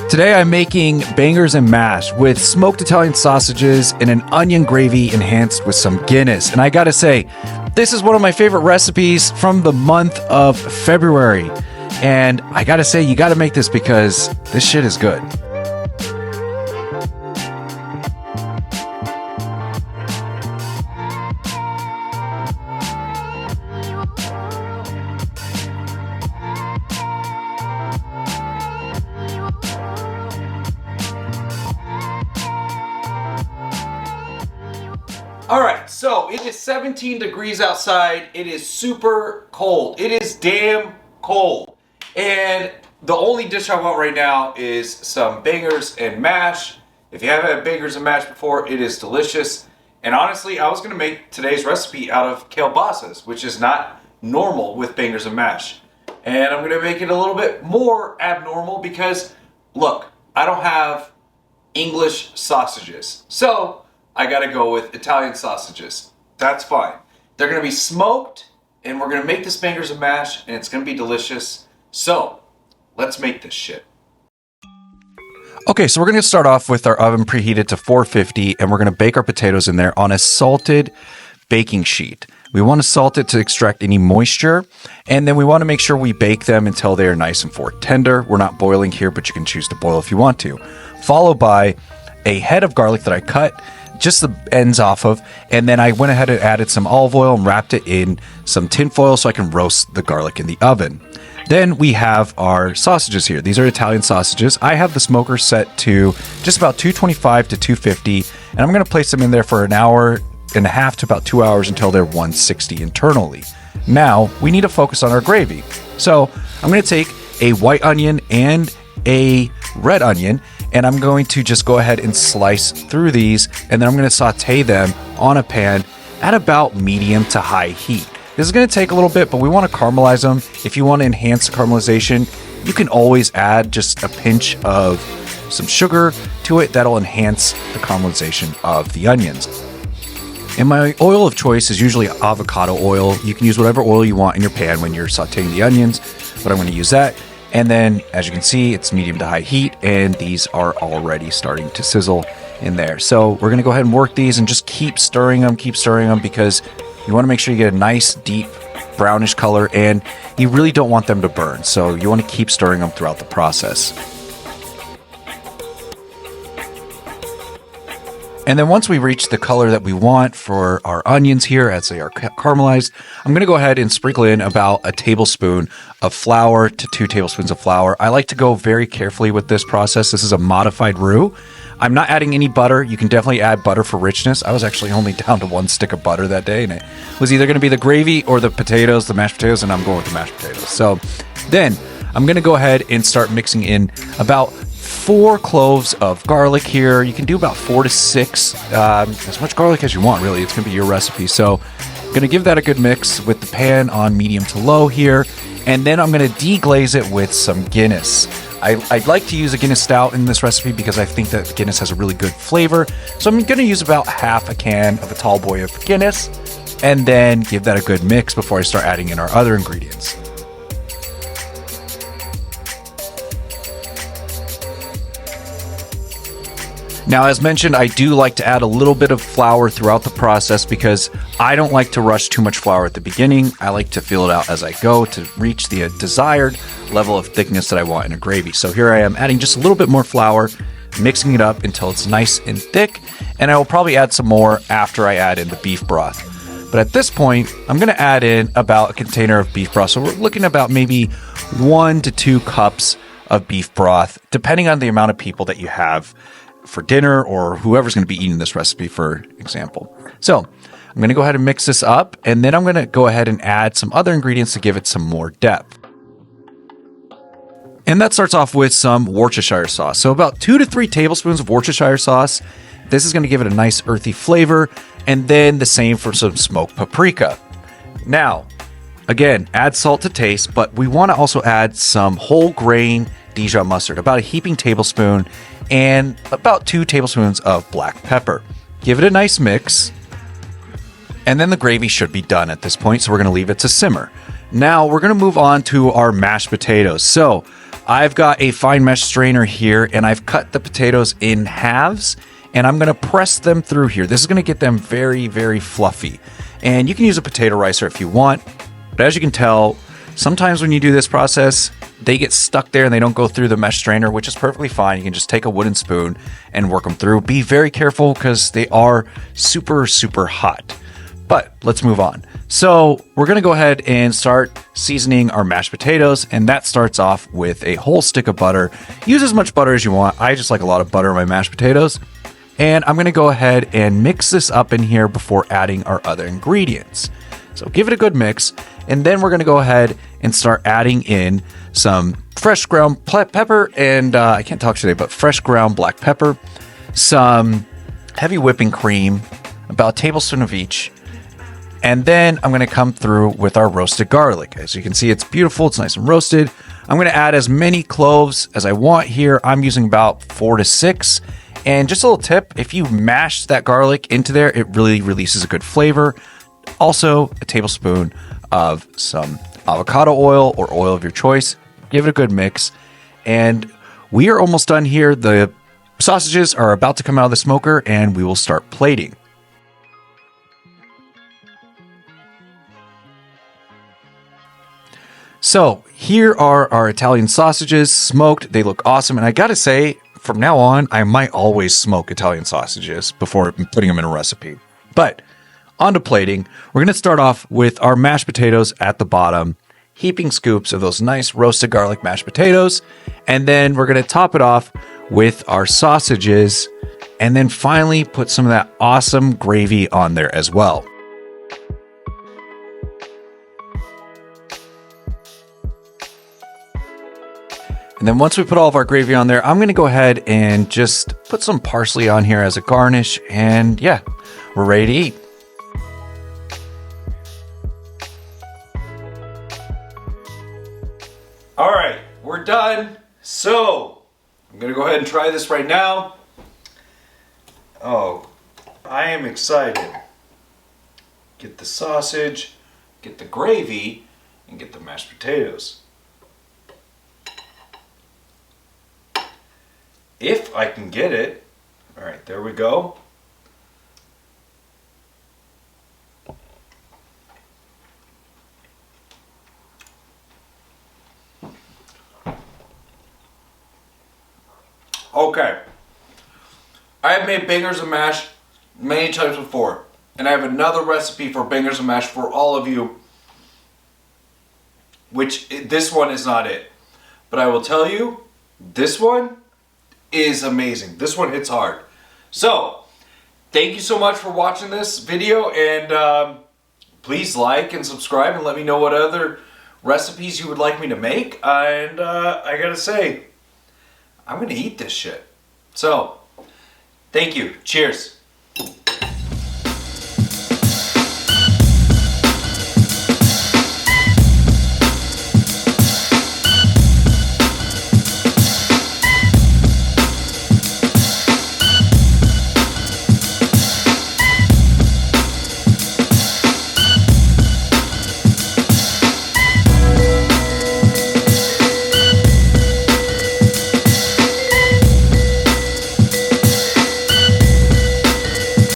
Today I'm making bangers and mash with smoked Italian sausages and an onion gravy enhanced with some Guinness. And I gotta say, this is one of my favorite recipes from the month of February. And I gotta say, you gotta make this because this shit is good. All right, so it is 17 degrees outside. It is super cold. It is damn cold. And the only dish I want right now is some bangers and mash. If you haven't had bangers and mash before, it is delicious. And honestly, I was gonna make today's recipe out of kielbasas, which is not normal with bangers and mash. And I'm gonna make it a little bit more abnormal because, look, I don't have English sausages. So I gotta go with Italian sausages. That's fine. They're gonna be smoked, and we're gonna make this bangers and mash, and it's gonna be delicious. So, let's make this shit. Okay, so we're gonna start off with our oven preheated to 450, and we're gonna bake our potatoes in there on a salted baking sheet. We wanna salt it to extract any moisture, and then we wanna make sure we bake them until they are nice and fork tender. We're not boiling here, but you can choose to boil if you want to. Followed by a head of garlic that I cut just the ends off of, and then I went ahead and added some olive oil and wrapped it in some tin foil so I can roast the garlic in the oven. Then we have our sausages here. These are Italian sausages. I have the smoker set to just about 225 to 250, and I'm gonna place them in there for an hour and a half to about 2 hours until they're 160 internally. Now, we need to focus on our gravy. So I'm gonna take a white onion and a red onion, and I'm going to just go ahead and slice through these, and then I'm going to saute them on a pan at about medium to high heat. This is going to take a little bit, but we want to caramelize them. If you want to enhance the caramelization, you can always add just a pinch of some sugar to it. That'll enhance the caramelization of the onions. And my oil of choice is usually avocado oil. You can use whatever oil you want in your pan when you're sauteing the onions, but I'm going to use that. And then, as you can see, it's medium to high heat, and these are already starting to sizzle in there. So we're gonna go ahead and work these and just keep stirring them, because you wanna make sure you get a nice, deep, brownish color, and you really don't want them to burn. So you wanna keep stirring them throughout the process. And then once we reach the color that we want for our onions here as they are caramelized, I'm going to go ahead and sprinkle in about a tablespoon of flour to 2 tablespoons of flour. I like to go very carefully with this process. This is a modified roux. I'm not adding any butter. You can definitely add butter for richness. I was actually only down to 1 stick of butter that day, and it was either going to be the gravy or the potatoes, the mashed potatoes, and I'm going with the mashed potatoes. So then I'm going to go ahead and start mixing in about 4 cloves of garlic here. You can do about 4 to 6, as much garlic as you want, really. It's going to be your recipe. So I'm going to give that a good mix with the pan on medium to low here. And then I'm going to deglaze it with some Guinness. I'd like to use a Guinness stout in this recipe because I think that Guinness has a really good flavor. So I'm going to use about half a can of a tall boy of Guinness and then give that a good mix before I start adding in our other ingredients. Now, as mentioned, I do like to add a little bit of flour throughout the process because I don't like to rush too much flour at the beginning. I like to feel it out as I go to reach the desired level of thickness that I want in a gravy. So here I am adding just a little bit more flour, mixing it up until it's nice and thick, and I will probably add some more after I add in the beef broth. But at this point, I'm going to add in about a container of beef broth. So we're looking about maybe 1 to 2 cups of beef broth, depending on the amount of people that you have for dinner or whoever's going to be eating this recipe, for example. So I'm going to go ahead and mix this up, and then I'm going to go ahead and add some other ingredients to give it some more depth. And that starts off with some Worcestershire sauce. So about 2 to 3 tablespoons of Worcestershire sauce. This is going to give it a nice earthy flavor, and then the same for some smoked paprika. Now, again, add salt to taste, but we want to also add some whole grain Dijon mustard, about a heaping tablespoon, and about 2 tablespoons of black pepper. Give it a nice mix, and then the gravy should be done at this point, so we're going to leave it to simmer. Now we're gonna move on to our mashed potatoes. So I've got a fine mesh strainer here and I've cut the potatoes in halves and I'm gonna press them through here. This is gonna get them very, very fluffy. And you can use a potato ricer if you want, but as you can tell, sometimes when you do this process, they get stuck there and they don't go through the mesh strainer, which is perfectly fine. You can just take a wooden spoon and work them through. Be very careful because they are super, super hot. But let's move on. So we're gonna go ahead and start seasoning our mashed potatoes, and that starts off with a whole stick of butter. Use as much butter as you want. I just like a lot of butter in my mashed potatoes. And I'm gonna go ahead and mix this up in here before adding our other ingredients. So give it a good mix, and then we're gonna go ahead and start adding in some fresh ground pepper, and I can't talk today, but fresh ground black pepper, some heavy whipping cream, about a tablespoon of each, and then I'm gonna come through with our roasted garlic. As you can see, it's beautiful, it's nice and roasted. I'm gonna add as many cloves as I want here. I'm using about 4 to 6. And just a little tip, if you mash that garlic into there, it really releases a good flavor. Also, a tablespoon of some avocado oil or oil of your choice. Give it a good mix. And we are almost done here. The sausages are about to come out of the smoker and we will start plating. So here are our Italian sausages, smoked. They look awesome. And I gotta say, from now on, I might always smoke Italian sausages before putting them in a recipe. But on to plating. We're going to start off with our mashed potatoes at the bottom, heaping scoops of those nice roasted garlic mashed potatoes. And then we're going to top it off with our sausages. And then finally put some of that awesome gravy on there as well. And then once we put all of our gravy on there, I'm going to go ahead and just put some parsley on here as a garnish. And yeah, we're ready to eat. All right, we're done. So I'm going to go ahead and try this right now. Oh, I am excited. Get the sausage, get the gravy, and get the mashed potatoes. If I can get it. All right, there we go. Okay. I have made bangers and mash many times before, and I have another recipe for bangers and mash for all of you, which this one is not it. But I will tell you, this one is amazing. This one hits hard. So, thank you so much for watching this video, and please like and subscribe and let me know what other recipes you would like me to make. And I gotta say, I'm gonna eat this shit. So, thank you. Cheers.